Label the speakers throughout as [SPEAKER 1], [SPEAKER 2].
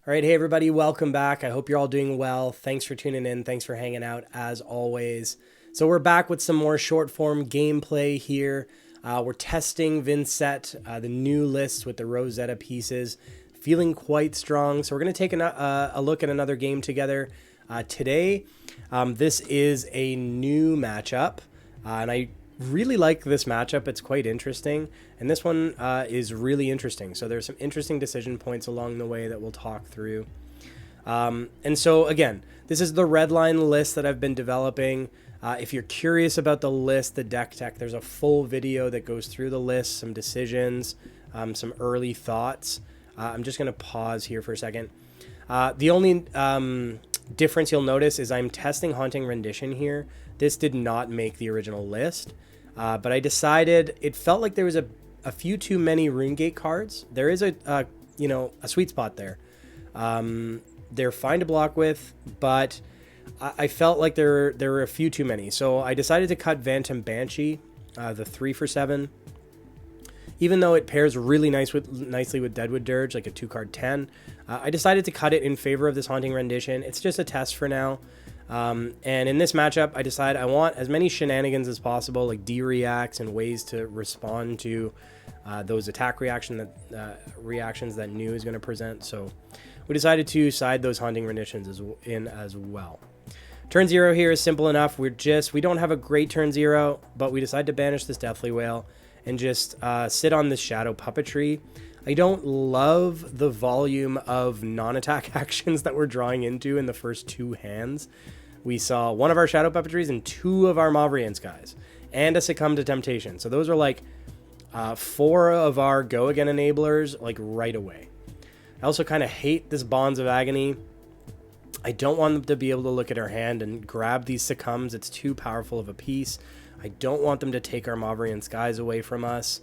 [SPEAKER 1] All right, hey everybody, welcome back. I hope you're all doing well. Thanks for tuning in. Thanks for hanging out as always. So we're back with some more short form gameplay here. We're testing Vynnset, the new list with the Rosetta pieces. Feeling quite strong. So we're going to take a look at another game together today. This is a new matchup, and I really like this matchup. It's quite interesting, and this one is really interesting. So there's some interesting decision points along the way that we'll talk through. And so again, this is the Redline list that I've been developing. If you're curious about the list, the deck tech, there's a full video that goes through the list, some decisions, some early thoughts. I'm just going to pause here for a second. The only difference you'll notice is I'm testing Haunting Rendition here. This did not make the original list. But I decided it felt like there was a few too many RuneGate cards. There is a sweet spot there. They're fine to block with, but I felt like there were a few too many. So I decided to cut Phantom Banshee, the 3 for 7. Even though it pairs really nicely with Deadwood Dirge, like a 2-card 10, I decided to cut it in favor of this Haunting Rendition. It's just a test for now. And in this matchup, I decided I want as many shenanigans as possible, like D-reacts and ways to respond to those attack reactions that New is going to present. So we decided to side those Haunting Renditions as well. Turn 0 here is simple enough. We don't have a great turn 0, but we decided to banish this Deathly Whale and just sit on this Shadow Puppetry. I don't love the volume of non-attack actions that we're drawing into in the first 2 hands. We saw 1 of our Shadow Puppetries and 2 of our Mauvrion guys, and a Succumb to Temptation. So those are like 4 of our Go Again enablers, like right away. I also kind of hate this Bonds of Agony. I don't want them to be able to look at our hand and grab these Succumbs. It's too powerful of a piece. I don't want them to take our Mauvrion Skies away from us.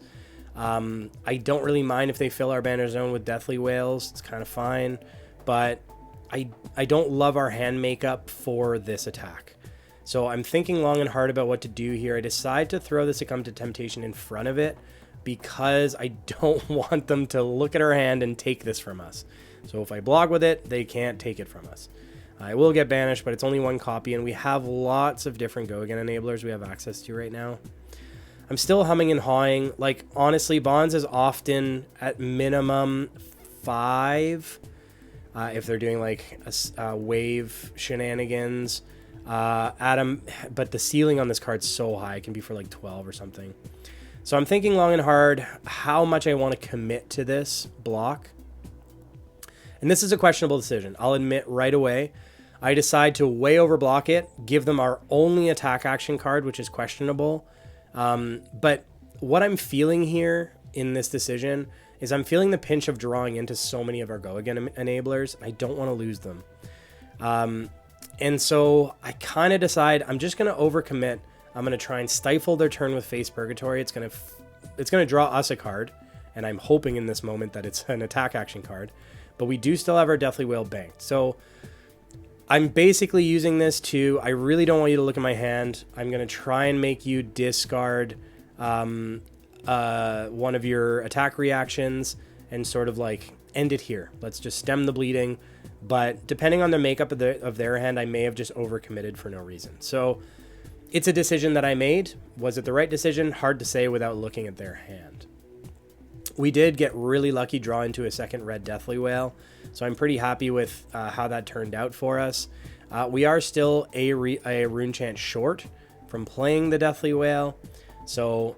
[SPEAKER 1] I don't really mind if they fill our banner zone with Deathly Whales. It's kind of fine, but I don't love our hand makeup for this attack. So I'm thinking long and hard about what to do here. I decide to throw the Succumb to Temptation in front of it because I don't want them to look at our hand and take this from us. So if I block with it, they can't take it from us. I will get banished, but it's only 1 copy, and we have lots of different Go Again enablers we have access to right now. I'm still humming and hawing. Like, honestly, Bonds is often at minimum 5 if they're doing like a wave shenanigans. But the ceiling on this card's so high, it can be for like 12 or something. So I'm thinking long and hard how much I want to commit to this block. And this is a questionable decision. I'll admit right away. I decide to way overblock it, give them our only attack action card, which is questionable. But what I'm feeling here in this decision is I'm feeling the pinch of drawing into so many of our Go Again enablers. I don't want to lose them. And so I kind of decide I'm just going to overcommit. I'm going to try and stifle their turn with Face Purgatory. It's going to draw us a card, and I'm hoping in this moment that it's an attack action card. But we do still have our Deathly Whale banked. So I'm basically using this I really don't want you to look at my hand. I'm going to try and make you discard one of your attack reactions and sort of like end it here. Let's just stem the bleeding. But depending on the makeup of their hand, I may have just overcommitted for no reason. So it's a decision that I made. Was it the right decision? Hard to say without looking at their hand. We did get really lucky draw into a second red Deathly Whale, so I'm pretty happy with how that turned out for us. We are still a rune chant short from playing the Deathly Whale, so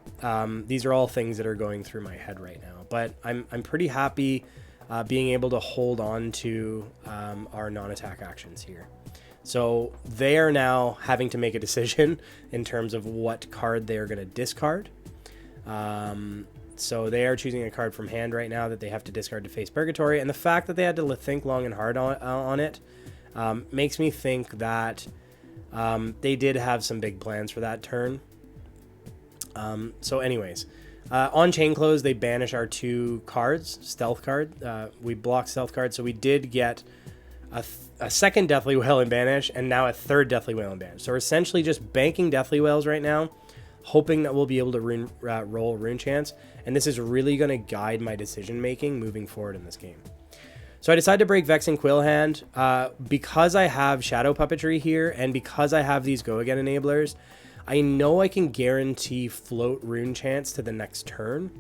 [SPEAKER 1] these are all things that are going through my head right now. But I'm pretty happy being able to hold on to our non-attack actions here. So they are now having to make a decision in terms of what card they are going to discard. So they are choosing a card from hand right now that they have to discard to Face Purgatory. And the fact that they had to think long and hard on it makes me think that they did have some big plans for that turn. So anyways, on Chain Close, they banish our 2 cards, Stealth card. We block Stealth card, so we did get a second Deathly Whale in banish and now a 3rd Deathly Whale in banish. So we're essentially just banking Deathly Whales right now, hoping that we'll be able to roll rune chants, and this is really going to guide my decision making moving forward in this game. So I decided to break Vex and Quillhand because I have Shadow Puppetry here, and because I have these Go Again enablers, I know I can guarantee float rune chance to the next turn.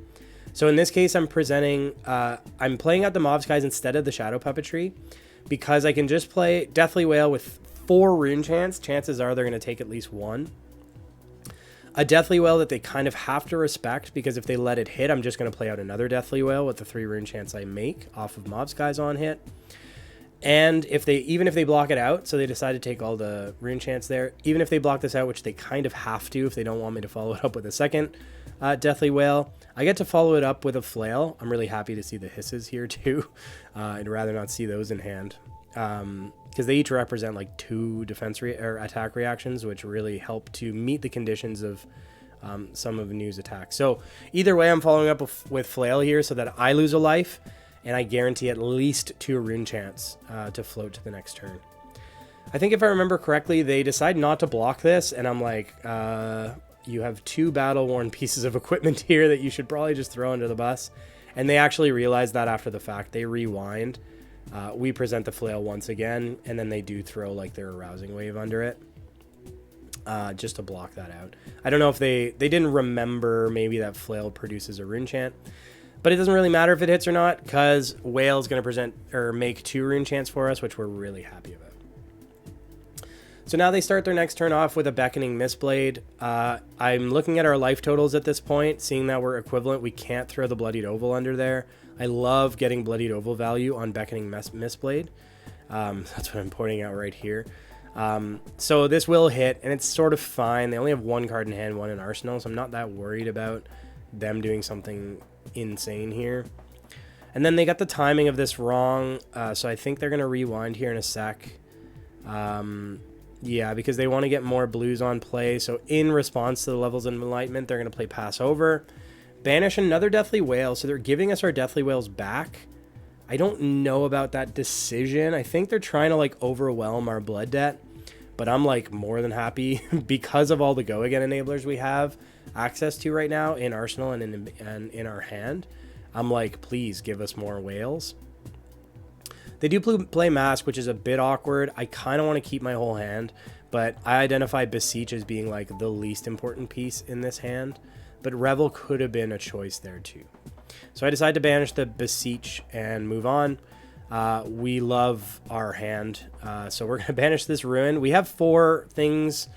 [SPEAKER 1] So in this case, I'm playing out the Mob Skies instead of the Shadow Puppetry, because I can just play Deathly Wail with 4 rune chance. Chances are they're going to take at least 1. A Deathly Wail that they kind of have to respect, because if they let it hit, I'm just going to play out another Deathly Wail with the 3 rune chance I make off of Mob Skies on hit. And even if they block it out, so they decide to take all the rune chance there, even if they block this out, which they kind of have to if they don't want me to follow it up with a second Deathly Wail, I get to follow it up with a Flail. I'm really happy to see the hisses here too. I'd rather not see those in hand, because they each represent like 2 defense or attack reactions, which really help to meet the conditions of some of New's attacks. So either way, I'm following up with Flail here so that I lose a life, and I guarantee at least 2 rune chance to float to the next turn. I think if I remember correctly, they decide not to block this, and I'm like, you have 2 battle-worn pieces of equipment here that you should probably just throw under the bus. And they actually realize that after the fact. They rewind. We present the Flail once again, and then they do throw like their Arousing Wave under it, just to block that out. I don't know if they didn't remember maybe that Flail produces a rune chant, but it doesn't really matter if it hits or not, because Whale's going to present or make 2 rune chants for us, which we're really happy about. So now they start their next turn off with a Beckoning Mistblade. I'm looking at our life totals at this point, seeing that we're equivalent. We can't throw the Bloodied Oval under there. I love getting Bloodied Oval value on Beckoning Mistblade. That's what I'm pointing out right here. So this will hit, and it's sort of fine. They only have 1 card in hand, 1 in arsenal, so I'm not that worried about them doing something insane here. And then they got the timing of this wrong, so I think they're going to rewind here in a sec. Yeah, because they want to get more blues on play. So in response to the Levels of Enlightenment, they're going to play Pass Over. Banish another Deathly Wail. So they're giving us our Deathly Wails back. I don't know about that decision. I think they're trying to like overwhelm our blood debt. But I'm like more than happy because of all the Go Again enablers we have access to right now in Arsenal and in our hand. I'm like, please give us more whales. They do play Mask, which is a bit awkward. I kind of want to keep my whole hand, but I identify Beseech as being like the least important piece in this hand. But Revel could have been a choice there too. So I decided to banish the Beseech and move on. We love our hand, so we're going to banish this Ruin. We have 4 things,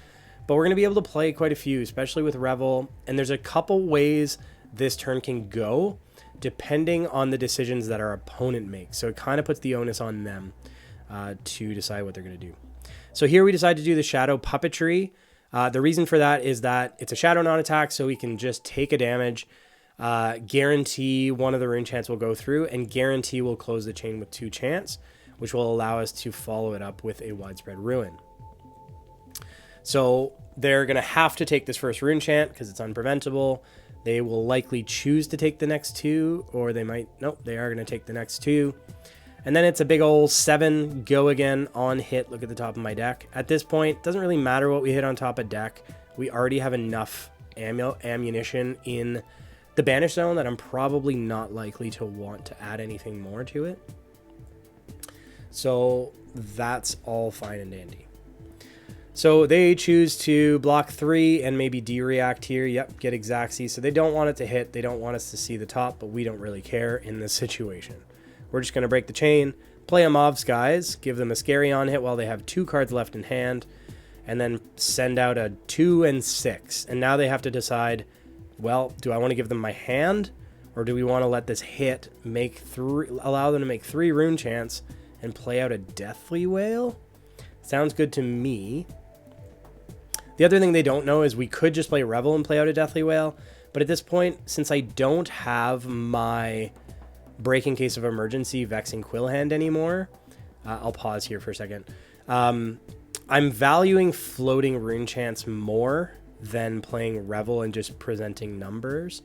[SPEAKER 1] but we're going to be able to play quite a few, especially with Revel. And there's a couple ways this turn can go, depending on the decisions that our opponent makes. So it kind of puts the onus on them to decide what they're going to do. So here we decide to do the Shadow Puppetry. The reason for that is that it's a Shadow non-attack, so we can just take a damage, guarantee 1 of the rune chants will go through, and guarantee we'll close the chain with 2 chants, which will allow us to follow it up with a Widespread Ruin. So they're going to have to take this first rune chant because it's unpreventable. They will likely choose to take the next 2, or they might... Nope, they are going to take the next 2. And then it's a big old 7 Go Again on hit. Look at the top of my deck. At this point, it doesn't really matter what we hit on top of deck. We already have enough ammunition in the Banish Zone that I'm probably not likely to want to add anything more to it. So that's all fine and dandy. So they choose to block 3 and maybe D-react here. Yep, get Exacxi. So they don't want it to hit. They don't want us to see the top, but we don't really care in this situation. We're just going to break the chain, play a Mob Skies, give them a Scary on hit while they have 2 cards left in hand, and then send out a 2 and 6. And now they have to decide, well, do I want to give them my hand, or do we want to let this hit, allow them to make 3 rune chants, and play out a Deathly Wail? Sounds good to me. The other thing they don't know is we could just play Revel and play out a Deathly Wail, but at this point, since I don't have my break in case of emergency Vexing Quillhand anymore, I'll pause here for a second. I'm valuing floating rune chants more than playing Revel and just presenting numbers.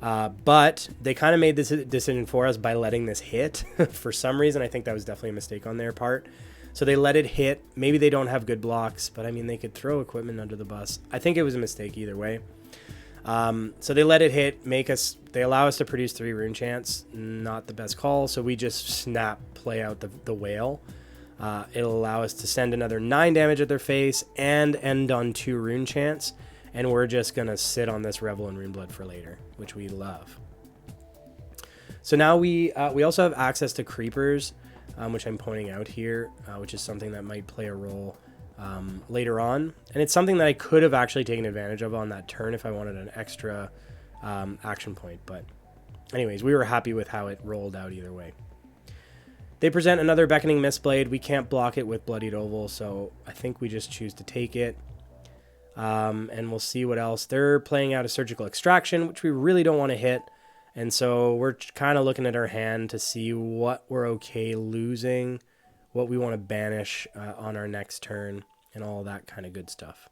[SPEAKER 1] But they kind of made this decision for us by letting this hit. For some reason, I think that was definitely a mistake on their part. So they let it hit. Maybe they don't have good blocks, but I mean, they could throw equipment under the bus. I think it was a mistake either way. So they let it hit, they allow us to produce 3 rune chants. Not the best call, so we just snap, play out the whale. It'll allow us to send another 9 damage at their face and end on 2 rune chants. And we're just going to sit on this Revel and Runeblood for later, which we love. So now we also have access to creepers, which I'm pointing out here, which is something that might play a role later on. And it's something that I could have actually taken advantage of on that turn if I wanted an extra action point. But anyways, we were happy with how it rolled out either way. They present another Beckoning Mistblade. We can't block it with Bloodied Oval, so I think we just choose to take it. And we'll see what else. They're playing out a Surgical Extraction, which we really don't want to hit. And so we're kind of looking at our hand to see what we're okay losing, what we want to banish on our next turn, and all that kind of good stuff.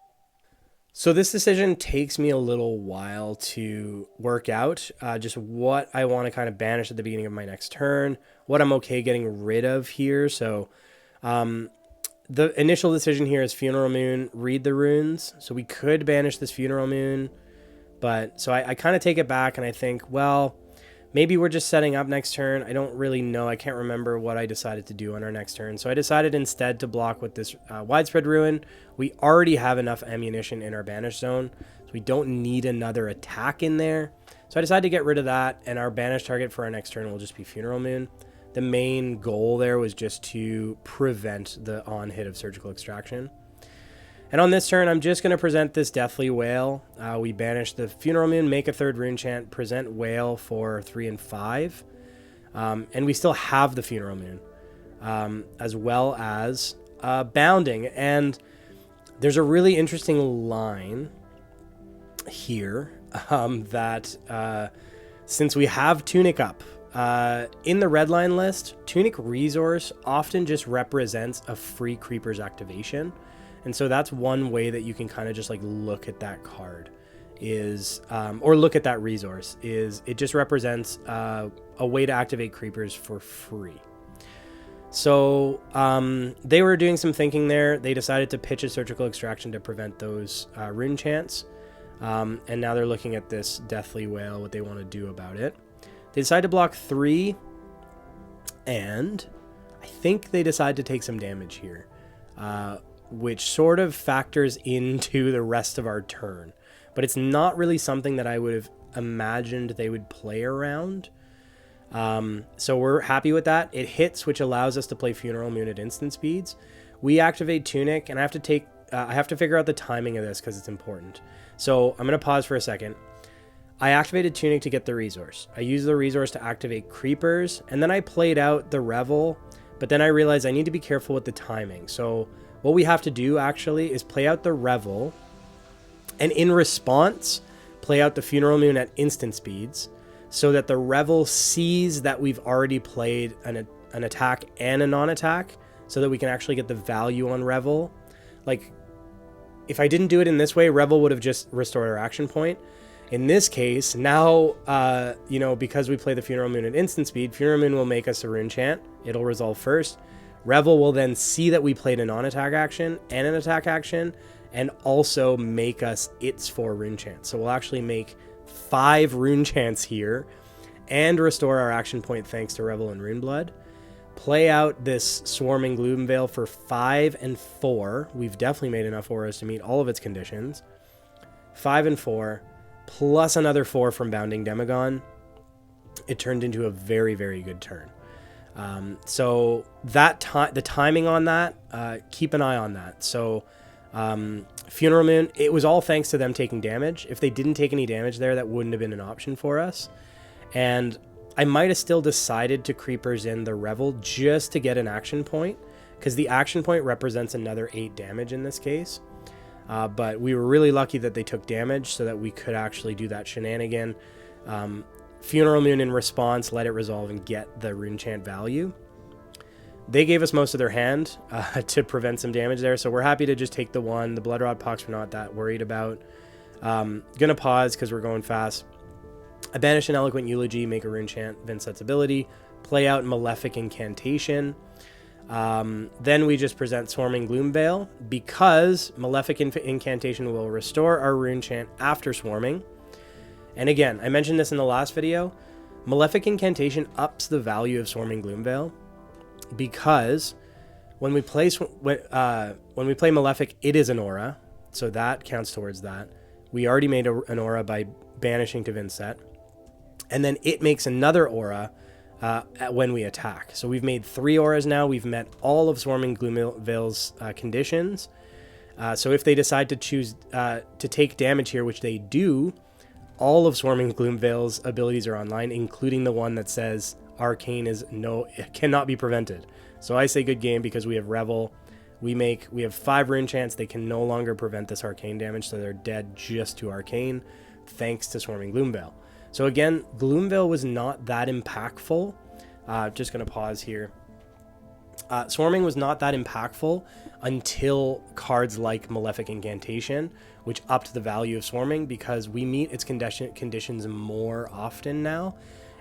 [SPEAKER 1] So this decision takes me a little while to work out, just what I want to kind of banish at the beginning of my next turn, what I'm okay getting rid of here. So the initial decision here is Funeral Moon, read the runes. So we could banish this Funeral Moon, but so I kind of take it back and I think, well, maybe we're just setting up next turn. I don't really know. I can't remember what I decided to do on our next turn. So I decided instead to block with this Widespread Ruin. We already have enough ammunition in our banish zone, so we don't need another attack in there. So I decided to get rid of that, and our banish target for our next turn will just be Funeral Moon. The main goal there was just to prevent the on-hit of Surgical Extraction. And on this turn, I'm just going to present this Deathly Whale. We banish the Funeral Moon, make a 3rd rune chant, present Whale for 3 and 5. And we still have the Funeral Moon, as well as Bounding. And there's a really interesting line here that since we have Tunic up, in the Redline list, Tunic Resource often just represents a free Creeper's activation. And so that's one way that you can kind of just like look at that card is, or look at that resource, is it just represents a way to activate creepers for free. So they were doing some thinking there. They decided to pitch a Surgical Extraction to prevent those rune chants. And now they're looking at this Deathly Whale, what they want to do about it. They decide to block 3, and I think they decide to take some damage here, which sort of factors into the rest of our turn. But it's not really something that I would have imagined they would play around. So we're happy with that. It hits, which allows us to play Funeral Moon at instant speeds. We activate Tunic, and I have to figure out the timing of this because it's important. So I'm going to pause for a second. I activated Tunic to get the resource. I used the resource to activate creepers, and then I played out the Revel, but then I realized I need to be careful with the timing. So what we have to do actually is play out the Revel, and in response, play out the Funeral Moon at instant speeds, so that the Revel sees that we've already played an attack and a non-attack, so that we can actually get the value on Revel. Like, if I didn't do it in this way, Revel would have just restored our action point. In this case, now, because we play the Funeral Moon at instant speed, Funeral Moon will make us a rune chant. It'll resolve first. Revel will then see that we played a non-attack action and an attack action, and also make us its 4 rune chants. So we'll actually make 5 rune chants here, and restore our action point thanks to Revel and Runeblood. Play out this Swarming Gloomveil for 5 and 4. We've definitely made enough auras to meet all of its conditions. 5 and 4. Plus another 4 from Bounding Demagon. It turned into a very, very good turn. So that the timing on that, keep an eye on that. So Funeral Moon, it was all thanks to them taking damage. If they didn't take any damage there, that wouldn't have been an option for us. And I might have still decided to Creepers in the Revel just to get an action point, because the action point represents another 8 damage in this case. But we were really lucky that they took damage so that we could actually do that shenanigan. Funeral Moon in response, let it resolve and get the rune chant value. They gave us most of their hand to prevent some damage there, so we're happy to just take the 1. The Bloodrot Pox we're not that worried about. Gonna pause because we're going fast. I banish an Eloquent Eulogy, make a rune chant, Vynnset's ability, play out Malefic Incantation. Then we just present Swarming Gloomveil, because Malefic Incantation will restore our rune chant after swarming. And again, I mentioned this in the last video, Malefic Incantation ups the value of Swarming Gloomveil, because when we play Malefic, it is an aura, so that counts towards that. We already made an aura by banishing to Vynnset, and then it makes another aura when we attack. So we've made 3 auras now. We've met all of Swarming Gloomveil's conditions. So if they decide to choose to take damage here, which they do, all of Swarming Gloomveil's abilities are online, including the one that says Arcane cannot be prevented. So I say good game because we have Revel. We have 5 rune chance. They can no longer prevent this Arcane damage, so they're dead just to Arcane, thanks to Swarming Gloomveil. So again, Gloomveil was not that impactful. Just going to pause here. Swarming was not that impactful until cards like Malefic Incantation, which upped the value of Swarming because we meet its conditions more often now.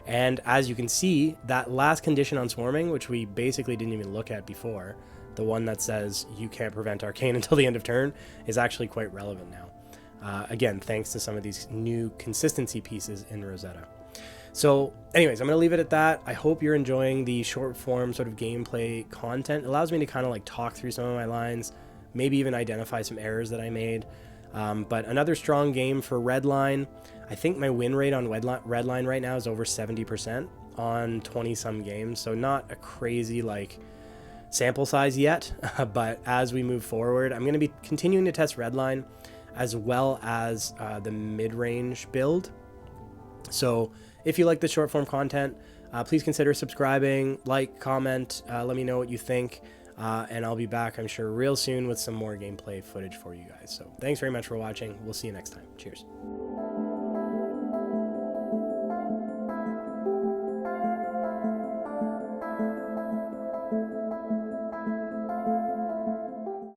[SPEAKER 1] And as you can see, that last condition on Swarming, which we basically didn't even look at before, the one that says you can't prevent Arcane until the end of turn, is actually quite relevant now. Again, thanks to some of these new consistency pieces in Rosetta. So anyways, I'm going to leave it at that. I hope you're enjoying the short form sort of gameplay content. It allows me to kind of like talk through some of my lines, maybe even identify some errors that I made. But another strong game for Redline. I think my win rate on Redline right now is over 70% on 20 some games. So not a crazy like sample size yet, but as we move forward, I'm going to be continuing to test Redline as well as the mid-range build. So if you like the short form content, please consider subscribing, like, comment, let me know what you think, and I'll be back, I'm sure, real soon with some more gameplay footage for you guys. So thanks very much for watching. We'll see you next time. Cheers.